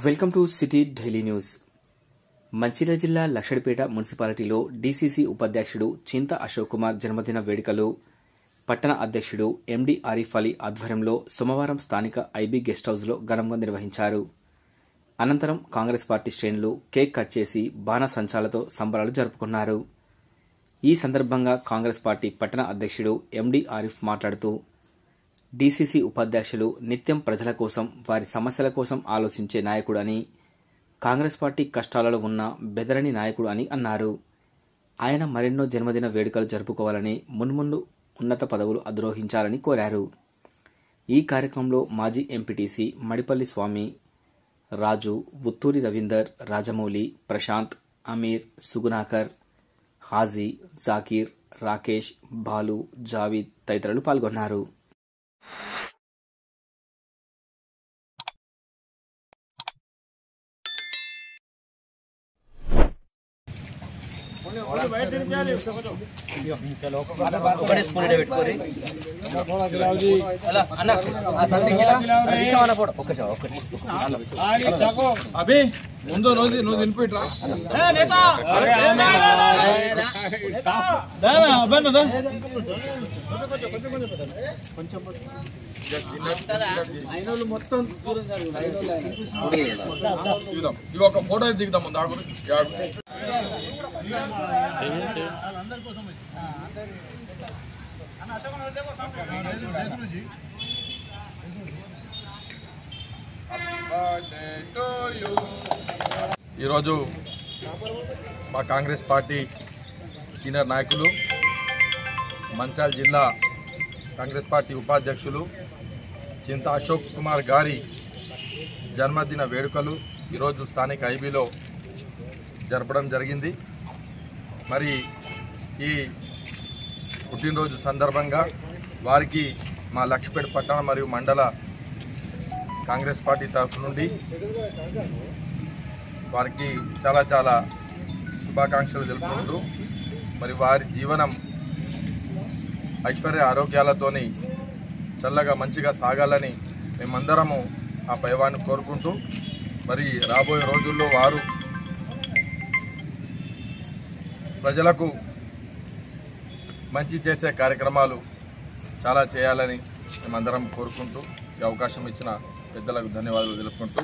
Welcome to city daily news. Mancherial జిల్లా లక్షడిపేట మున్సిపాలిటీలో DCC ఉపాధ్యక్షుడు చింత అశోక్ కుమార్ జన్మదిన వేడుకలు పట్టణ అధ్యక్షుడు ఎండి ఆరిఫ్ అలీ ఆధ్వర్యంలో సోమవారం స్థానిక ఐబీ గెస్ట్ హౌస్లో ఘనంగా నిర్వహించారు. అనంతరం కాంగ్రెస్ పార్టీ శ్రేణులు కేక్ కట్ చేసి బాణసంచాలతో సంబరాలు జరుపుకున్నారు. ఈ సందర్భంగా కాంగ్రెస్ పార్టీ పట్టణ అధ్యక్షుడు ఎండి ఆరిఫ్ మాట్లాడుతూ, డీసీసీ ఉపాధ్యక్షులు నిత్యం ప్రజల కోసం, వారి సమస్యల కోసం ఆలోచించే నాయకుడు అని, కాంగ్రెస్ పార్టీ కష్టాలలో ఉన్న బెదరని నాయకుడు అని అన్నారు. ఆయన మరెన్నో జన్మదిన వేడుకలు జరుపుకోవాలని, మున్ముందు ఉన్నత పదవులు అధిరోహించాలని కోరారు. ఈ కార్యక్రమంలో మాజీ ఎంపీటీసీ మడిపల్లి స్వామి, రాజు, ఉత్తూరి రవీందర్, రాజమౌళి, ప్రశాంత్, అమీర్, సుగుణాకర్, హాజీ, జాకీర్, రాకేష్, బాలు, జావీద్ తదితరులు పాల్గొన్నారు. అభి ముందు నువ్వు తినిపిట్రా మొత్తం ఇది ఒక ఫోటో దిగుతాం ముందు ఆకు ఈరోజు మా కాంగ్రెస్ పార్టీ సీనియర్ నాయకులు, మంచిర్యాల జిల్లా కాంగ్రెస్ పార్టీ ఉపాధ్యక్షులు చింత అశోక్ కుమార్ గారి జన్మదిన వేడుకలు ఈరోజు స్థానిక ఐబీలో జరపడం జరిగింది. మరి ఈ పుట్టినరోజు సందర్భంగా వారికి మా లక్షపేట పట్టణ మరియు మండల కాంగ్రెస్ పార్టీ తరఫు నుండి వారికి చాలా చాలా శుభాకాంక్షలు తెలుపుకుంటూ, మరి వారి జీవనం ఐశ్వర్య ఆరోగ్యాలతోని చల్లగా మంచిగా సాగాలని మేమందరము ఆ పైవాన్ని కోరుకుంటూ, మరి రాబోయే రోజుల్లో వారు ప్రజలకు మంచి చేసే కార్యక్రమాలు చాలా చేయాలని మేమందరం కోరుకుంటూ, ఈ అవకాశం ఇచ్చిన పెద్దలకు ధన్యవాదాలు తెలుపుకుంటూ